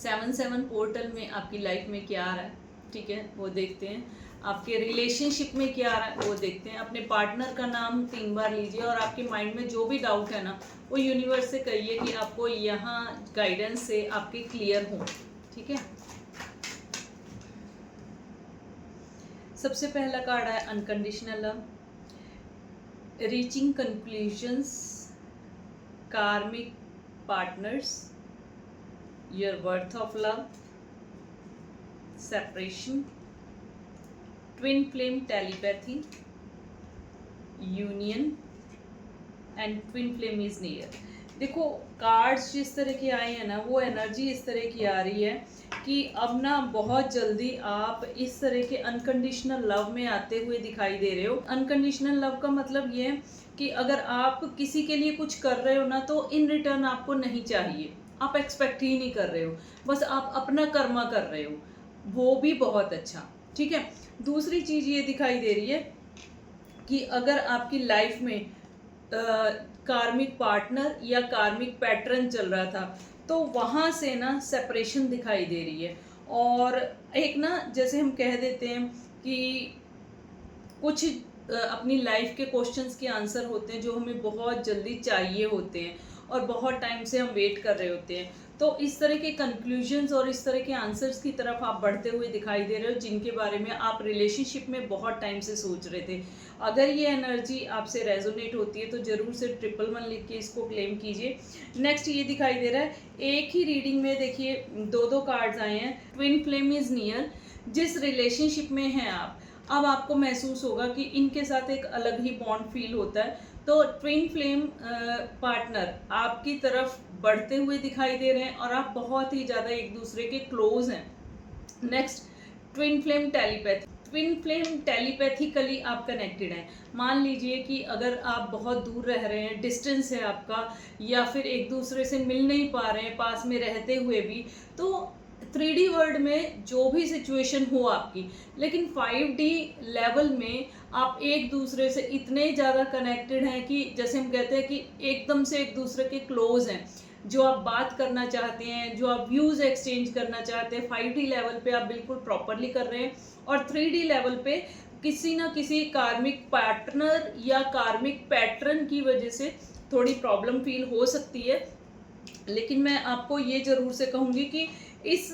7-7 portal में आपकी life में क्या आ रहा है, ठीक है, वो देखते हैं। आपके रिलेशनशिप में क्या आ रहा है वो देखते हैं। अपने पार्टनर का नाम 3 बार लीजिए और आपके माइंड में जो भी डाउट है ना, वो यूनिवर्स से कहिए कि आपको यहाँ गाइडेंस से आपके क्लियर हो, ठीक है। सबसे पहला कार्ड है अनकंडीशनल लव, रीचिंग कंक्लूजन्स, कार्मिक partners, your worth of love, separation, twin flame telepathy, union and twin flame is near. देखो कार्ड्स जिस तरह के आए हैं ना, वो एनर्जी इस तरह की आ रही है कि अब ना बहुत जल्दी आप इस तरह के अनकंडीशनल लव में आते हुए दिखाई दे रहे हो। अनकंडीशनल लव का मतलब ये है कि अगर आप किसी के लिए कुछ कर रहे हो ना, तो इन रिटर्न आपको नहीं चाहिए, आप एक्सपेक्ट ही नहीं कर रहे हो, बस आप अपना कर्मा कर रहे हो, वो भी बहुत अच्छा, ठीक है। दूसरी चीज़ ये दिखाई दे रही है कि अगर आपकी लाइफ में कार्मिक पार्टनर या कार्मिक पैटर्न चल रहा था, तो वहाँ से ना सेपरेशन दिखाई दे रही है। और एक ना, जैसे हम कह देते हैं कि कुछ अपनी लाइफ के क्वेश्चंस के आंसर होते हैं जो हमें बहुत जल्दी चाहिए होते हैं और बहुत टाइम से हम वेट कर रहे होते हैं। तो इस तरह के कंक्लूजन्स और इस तरह के आंसर्स की तरफ आप बढ़ते हुए दिखाई दे रहे हो, जिनके बारे में आप रिलेशनशिप में बहुत टाइम से सोच रहे थे। अगर ये एनर्जी आपसे रेजोनेट होती है तो ज़रूर से 111 लिख के इसको क्लेम कीजिए। नेक्स्ट ये दिखाई दे रहा है, एक ही रीडिंग में देखिए दो कार्ड्स आए हैं। Twin flame is near. जिस रिलेशनशिप में हैं आप, अब आपको महसूस होगा कि इनके साथ एक अलग ही बॉन्ड फील होता है। तो ट्विन फ्लेम पार्टनर आपकी तरफ बढ़ते हुए दिखाई दे रहे हैं और आप बहुत ही ज़्यादा एक दूसरे के क्लोज हैं। Next, twin flame telepathy. Twin flame telepathically आप कनेक्टेड हैं। मान लीजिए कि अगर आप बहुत दूर रह रहे हैं, डिस्टेंस है आपका, या फिर एक दूसरे से मिल नहीं पा रहे हैं पास में रहते हुए भी, तो 3D वर्ल्ड में जो भी सिचुएशन हो आपकी, लेकिन 5D लेवल में आप एक दूसरे से इतने ज़्यादा कनेक्टेड हैं कि जैसे हम कहते हैं कि एकदम से एक दूसरे के क्लोज हैं। जो आप बात करना चाहते हैं, जो आप व्यूज़ एक्सचेंज करना चाहते हैं, 5D लेवल पे आप बिल्कुल प्रॉपरली कर रहे हैं। और 3D लेवल पे किसी ना किसी कार्मिक पार्टनर या कार्मिक पैटर्न की वजह से थोड़ी प्रॉब्लम फील हो सकती है। लेकिन मैं आपको ये ज़रूर से कहूँगी कि इस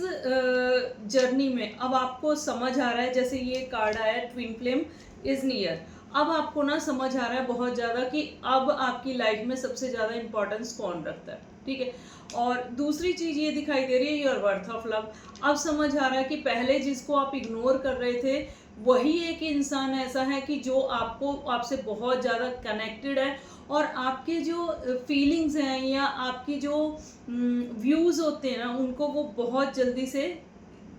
जर्नी में अब आपको समझ आ रहा है, जैसे ये कार्ड आया ट्विन फ्लेम इज़ नियर, अब आपको ना समझ आ रहा है बहुत ज़्यादा कि अब आपकी लाइफ में सबसे ज़्यादा इम्पोर्टेंस कौन रखता है, ठीक है। और दूसरी चीज़ ये दिखाई दे रही है योर वर्थ ऑफ लव। अब समझ आ रहा है कि पहले जिसको आप इग्नोर कर रहे थे, वही एक इंसान ऐसा है कि जो आपसे बहुत ज़्यादा कनेक्टेड है और आपके जो फीलिंग्स हैं या आपकी जो व्यूज़ होते हैं ना, उनको वो बहुत जल्दी से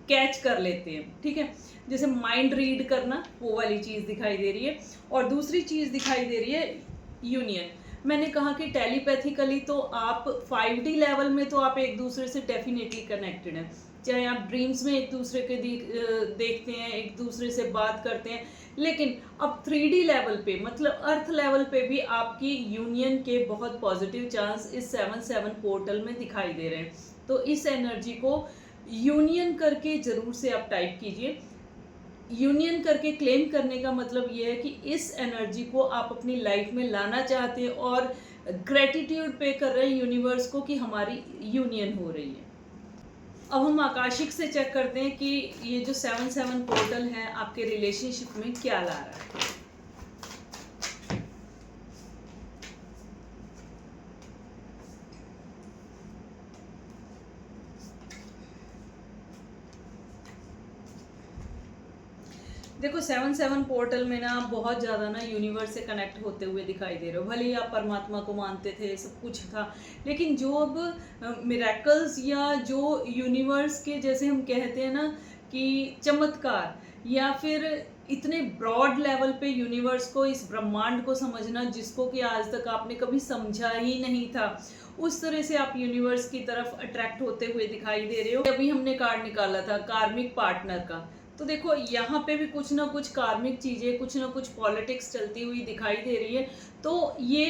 कैच कर लेते हैं, ठीक है। जैसे माइंड रीड करना, वो वाली चीज़ दिखाई दे रही है। और दूसरी चीज़ दिखाई दे रही है यूनियन। मैंने कहा कि टेलीपैथिकली तो आप 5D लेवल में तो आप एक दूसरे से डेफिनेटली कनेक्टेड हैं, चाहे आप ड्रीम्स में एक दूसरे के देखते हैं, एक दूसरे से बात करते हैं, लेकिन अब 3D लेवल पे, मतलब अर्थ लेवल पे भी आपकी यूनियन के बहुत पॉजिटिव चांस इस 7-7 पोर्टल में दिखाई दे रहे हैं। तो इस एनर्जी को यूनियन करके ज़रूर से आप टाइप कीजिए। यूनियन करके क्लेम करने का मतलब ये है कि इस एनर्जी को आप अपनी लाइफ में लाना चाहते हैं और ग्रेटिट्यूड पे कर रहे हैं यूनिवर्स को कि हमारी यूनियन हो रही है। अब हम आकाशिक से चेक करते हैं कि ये जो 7-7 पोर्टल है आपके रिलेशनशिप में क्या ला रहा है। देखो 7-7 पोर्टल में ना आप बहुत ज़्यादा ना यूनिवर्स से कनेक्ट होते हुए दिखाई दे रहे हो। भले ही आप परमात्मा को मानते थे, सब कुछ था, लेकिन जो अब मिरेकल्स या जो यूनिवर्स के, जैसे हम कहते हैं ना कि चमत्कार, या फिर इतने ब्रॉड लेवल पे यूनिवर्स को, इस ब्रह्मांड को समझना जिसको कि आज तक आपने कभी समझा ही नहीं था, उस तरह से आप यूनिवर्स की तरफ अट्रैक्ट होते हुए दिखाई दे रहे हो। अभी हमने कार्ड निकाला था कार्मिक पार्टनर का, तो देखो यहाँ पे भी कुछ ना कुछ कार्मिक चीज़ें, कुछ ना कुछ पॉलिटिक्स चलती हुई दिखाई दे रही है। तो ये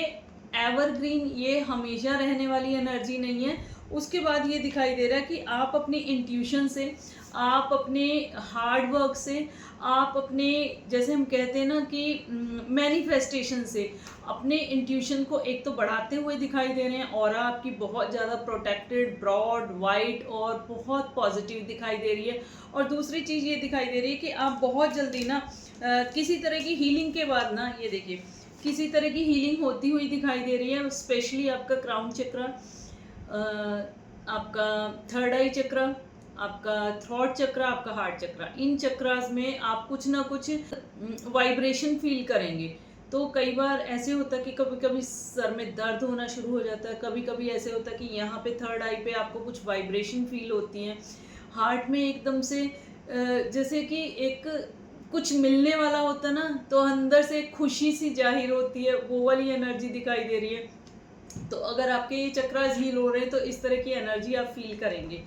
एवरग्रीन, ये हमेशा रहने वाली एनर्जी नहीं है। उसके बाद ये दिखाई दे रहा है कि आप अपनी इंट्यूशन से, आप अपने हार्ड वर्क से, आप अपने, जैसे हम कहते हैं ना कि मैनिफेस्टेशन से अपने इंट्यूशन को एक तो बढ़ाते हुए दिखाई दे रहे हैं, और आपकी बहुत ज़्यादा प्रोटेक्टेड, ब्रॉड, वाइट और बहुत पॉजिटिव दिखाई दे रही है। और दूसरी चीज़ ये दिखाई दे रही है कि आप बहुत जल्दी ना किसी तरह की हीलिंग के बाद ना, ये देखिए किसी तरह की हीलिंग होती हुई दिखाई दे रही है। स्पेशली आपका क्राउन चक्र, आपका थर्ड आई चक्र, आपका थ्रोट चक्र, आपका हार्ट चक्र, इन चक्रास में आप कुछ ना कुछ वाइब्रेशन फील करेंगे। तो कई बार ऐसे होता है कि कभी कभी सर में दर्द होना शुरू हो जाता है, कभी कभी ऐसे होता है कि यहाँ पे थर्ड आई पे आपको कुछ वाइब्रेशन फील होती है, हार्ट में एकदम से जैसे कि एक कुछ मिलने वाला होता ना, तो अंदर से एक खुशी सी जाहिर होती है, वो वाली एनर्जी दिखाई दे रही है। तो अगर आपके ये चक्रास हील हो रहे हैं तो इस तरह की एनर्जी आप फील करेंगे।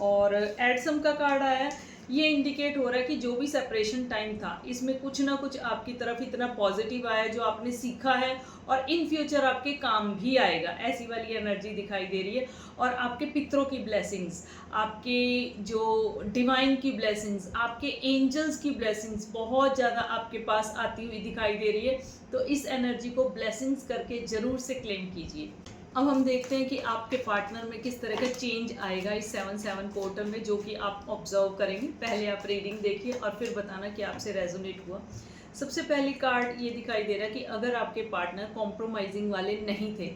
और एडसम का कार्ड आया है, ये इंडिकेट हो रहा है कि जो भी सेपरेशन टाइम था इसमें कुछ ना कुछ आपकी तरफ इतना पॉजिटिव आया जो आपने सीखा है, और इन फ्यूचर आपके काम भी आएगा, ऐसी वाली एनर्जी दिखाई दे रही है। और आपके पितरों की ब्लेसिंग्स, आपके जो डिवाइन की ब्लेसिंग्स, आपके एंजल्स की ब्लेसिंग्स बहुत ज़्यादा आपके पास आती हुई दिखाई दे रही है। तो इस एनर्जी को ब्लेसिंग्स करके ज़रूर से क्लेम कीजिए। अब हम देखते हैं कि आपके पार्टनर में किस तरह का चेंज आएगा इस 7/7 पोर्टल में, जो कि आप ऑब्जर्व करेंगे। पहले आप रीडिंग देखिए और फिर बताना कि आपसे रेजोनेट हुआ। सबसे पहली कार्ड ये दिखाई दे रहा है कि अगर आपके पार्टनर कॉम्प्रोमाइजिंग वाले नहीं थे,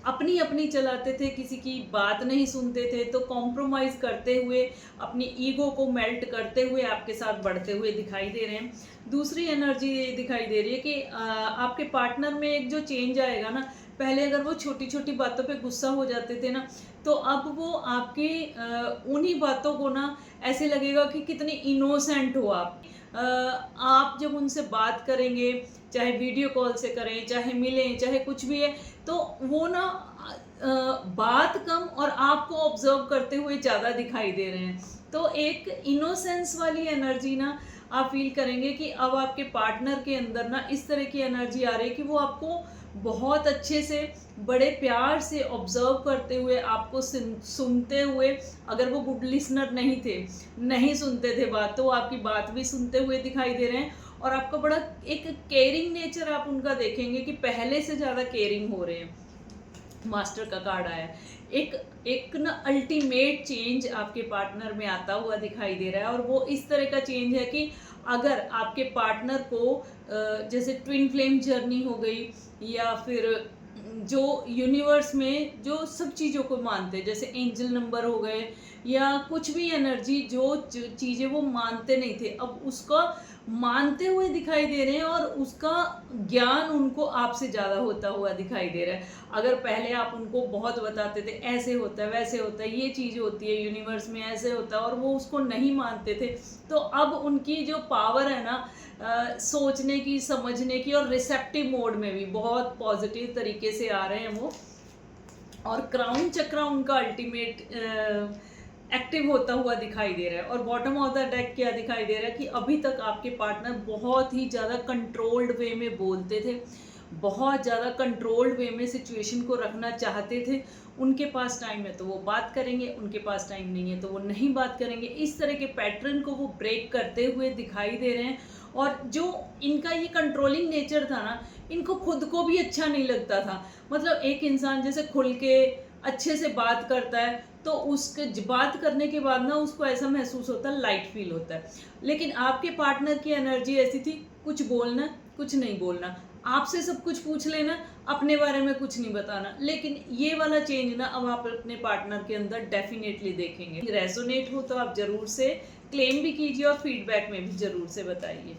अपनी अपनी चलाते थे, किसी की बात नहीं सुनते थे, तो कॉम्प्रोमाइज़ करते हुए, अपनी ईगो को मेल्ट करते हुए आपके साथ बढ़ते हुए दिखाई दे रहे हैं। दूसरी एनर्जी ये दिखाई दे रही है कि आपके पार्टनर में एक जो चेंज आएगा ना, पहले अगर वो छोटी छोटी बातों पे गुस्सा हो जाते थे ना, तो अब वो आपके उन्हीं बातों को ना ऐसे लगेगा कि कितनी इनोसेंट हो आप। आप जब उनसे बात करेंगे, चाहे वीडियो कॉल से करें, चाहे मिलें, चाहे कुछ भी है, तो वो ना बात कम और आपको ऑब्जर्व करते हुए ज़्यादा दिखाई दे रहे हैं। तो एक इनोसेंस वाली एनर्जी ना आप फील करेंगे कि अब आपके पार्टनर के अंदर ना इस तरह की एनर्जी आ रही है कि वो आपको बहुत अच्छे से, बड़े प्यार से ऑब्जर्व करते हुए, आपको सुनते हुए, अगर वो गुड लिसनर नहीं थे, नहीं सुनते थे बात, तो वो आपकी बात भी सुनते हुए दिखाई दे रहे हैं। और आपका बड़ा एक केयरिंग नेचर आप उनका देखेंगे कि पहले से ज़्यादा केयरिंग हो रहे हैं। मास्टर का कार्ड आया, एक ना अल्टीमेट चेंज आपके पार्टनर में आता हुआ दिखाई दे रहा है। और वो इस तरह का चेंज है कि अगर आपके पार्टनर को जैसे ट्विन फ्लेम जर्नी हो गई, या फिर जो यूनिवर्स में जो सब चीज़ों को मानते हैं, जैसे एंजल नंबर हो गए, या कुछ भी एनर्जी, जो चीज़ें वो मानते नहीं थे, अब उसका मानते हुए दिखाई दे रहे हैं, और उसका ज्ञान उनको आपसे ज़्यादा होता हुआ दिखाई दे रहा है। अगर पहले आप उनको बहुत बताते थे, ऐसे होता है, वैसे होता है, ये चीज़ होती है यूनिवर्स में, ऐसे होता है, और वो उसको नहीं मानते थे, तो अब उनकी जो पावर है ना सोचने की, समझने की, और रिसेप्टिव मोड में भी बहुत पॉजिटिव तरीके से आ रहे हैं वो। और क्राउन चक्र उनका अल्टीमेट एक्टिव होता हुआ दिखाई दे रहा है। और बॉटम ऑफ द डेक क्या दिखाई दे रहा है कि अभी तक आपके पार्टनर बहुत ही ज़्यादा कंट्रोल्ड वे में बोलते थे, बहुत ज़्यादा कंट्रोल्ड वे में सिचुएशन को रखना चाहते थे। उनके पास टाइम है तो वो बात करेंगे, उनके पास टाइम नहीं है तो वो नहीं बात करेंगे। इस तरह के पैटर्न को वो ब्रेक करते हुए दिखाई दे रहे हैं। और जो इनका ये कंट्रोलिंग नेचर था ना, इनको खुद को भी अच्छा नहीं लगता था। मतलब एक इंसान जैसे खुल के अच्छे से बात करता है, तो उसके बात करने के बाद ना उसको ऐसा महसूस होता है, लाइट फील होता है। लेकिन आपके पार्टनर की एनर्जी ऐसी थी, कुछ बोलना, कुछ नहीं बोलना, आपसे सब कुछ पूछ लेना, अपने बारे में कुछ नहीं बताना। लेकिन ये वाला चेंज ना अब आप अपने पार्टनर के अंदर डेफिनेटली देखेंगे। रेजोनेट हो तो आप जरूर से क्लेम भी कीजिए और फीडबैक में भी जरूर से बताइए।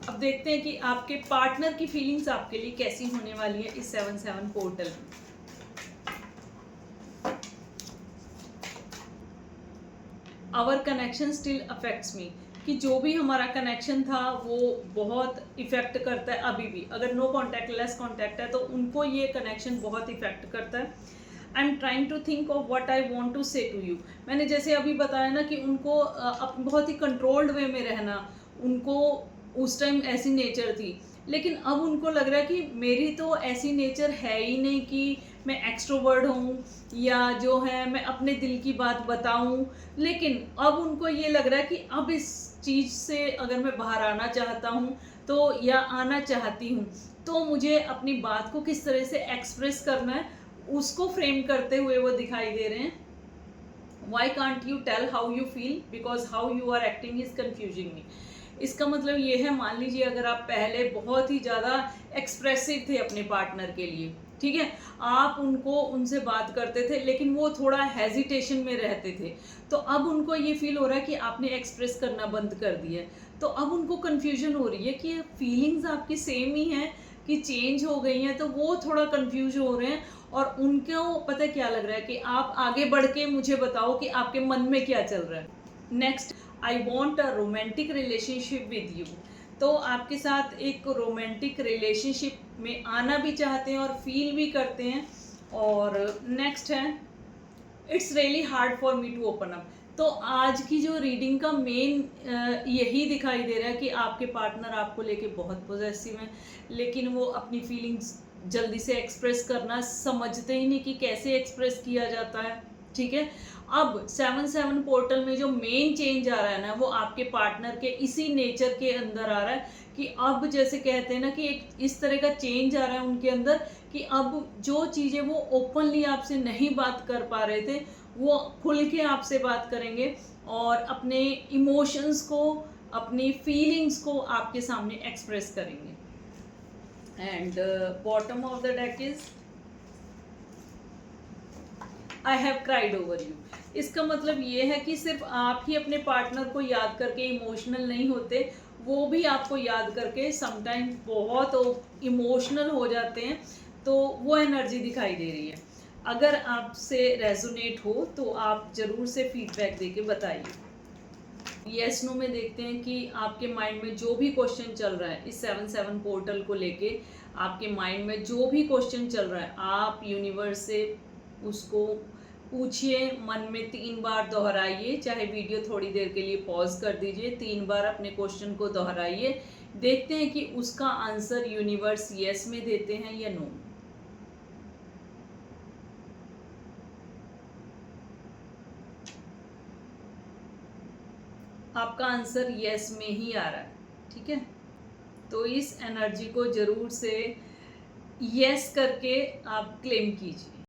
अब देखते हैं कि आपके पार्टनर की फीलिंग्स आपके लिए कैसी होने वाली है इस 7/7 पोर्टल में। Our connection still affects me, कि जो भी हमारा कनेक्शन था वो बहुत इफेक्ट करता है अभी भी। अगर नो कॉन्टैक्ट, लेस कॉन्टैक्ट है, तो उनको ये कनेक्शन बहुत इफेक्ट करता है। I am trying to think of what I want to say to you. मैंने जैसे अभी बताया ना कि उनको बहुत ही कंट्रोल्ड वे में रहना, उनको उस टाइम ऐसी नेचर थी। लेकिन अब उनको लग रहा है कि मेरी तो ऐसी नेचर है ही नहीं कि मैं एक्सट्रोवर्ट हूँ या जो है मैं अपने दिल की बात बताऊँ, लेकिन अब उनको ये लग रहा है कि अब इस चीज़ से अगर मैं बाहर आना चाहता हूँ तो या आना चाहती हूँ तो मुझे अपनी बात को किस तरह से एक्सप्रेस करना है, उसको फ्रेम करते हुए वो दिखाई दे रहे हैं। Why can't you tell how you feel? Because how you are acting is confusing me. इसका मतलब ये है, मान लीजिए अगर आप पहले बहुत ही ज़्यादा एक्सप्रेसिव थे अपने पार्टनर के लिए, ठीक है, आप उनसे बात करते थे लेकिन वो थोड़ा हेजिटेशन में रहते थे, तो अब उनको ये फील हो रहा है कि आपने एक्सप्रेस करना बंद कर दिया है, तो अब उनको कन्फ्यूजन हो रही है कि फीलिंग्स आपकी सेम ही हैं कि चेंज हो गई हैं, तो वो थोड़ा कन्फ्यूज हो रहे हैं और उनको पता क्या लग रहा है कि आप आगे बढ़ के मुझे बताओ कि आपके मन में क्या चल रहा है। Next, I want a romantic relationship with you. तो आपके साथ एक रोमांटिक रिलेशनशिप में आना भी चाहते हैं और फील भी करते हैं। और नेक्स्ट है, it's really hard for me to open up. तो आज की जो रीडिंग का मेन यही दिखाई दे रहा है कि आपके पार्टनर आपको लेके बहुत पॉजेसिव हैं, लेकिन वो अपनी फीलिंग्स जल्दी से एक्सप्रेस करना समझते ही नहीं कि कैसे एक्सप्रेस किया जाता है, ठीक है। अब 7/7 पोर्टल में जो मेन चेंज आ रहा है ना, वो आपके पार्टनर के इसी नेचर के अंदर आ रहा है कि अब जैसे कहते हैं ना कि एक इस तरह का चेंज आ रहा है उनके अंदर कि अब जो चीज़ें वो ओपनली आपसे नहीं बात कर पा रहे थे, वो खुल के आपसे बात करेंगे और अपने इमोशंस को, अपनी फीलिंग्स को आपके सामने एक्सप्रेस करेंगे। And bottom of the deck is I have cried over you. इसका मतलब ये है कि सिर्फ आप ही अपने पार्टनर को याद करके इमोशनल नहीं होते, वो भी आपको याद करके समटाइम बहुत इमोशनल हो जाते हैं। तो वो एनर्जी दिखाई दे रही है। अगर आपसे रेजोनेट हो तो आप ज़रूर से फीडबैक देके बताइए। येस नो में देखते हैं कि आपके माइंड में जो भी क्वेश्चन चल रहा है इस 7/7 पोर्टल को लेके, आपके माइंड में जो भी क्वेश्चन चल रहा है आप यूनिवर्स से उसको पूछिए, मन में 3 बार दोहराइए, चाहे वीडियो थोड़ी देर के लिए पॉज कर दीजिए, 3 बार अपने क्वेश्चन को दोहराइए, देखते हैं कि उसका आंसर यूनिवर्स यस में देते हैं या नो। आपका आंसर यस में ही आ रहा है, ठीक है। तो इस एनर्जी को जरूर से यस करके आप क्लेम कीजिए।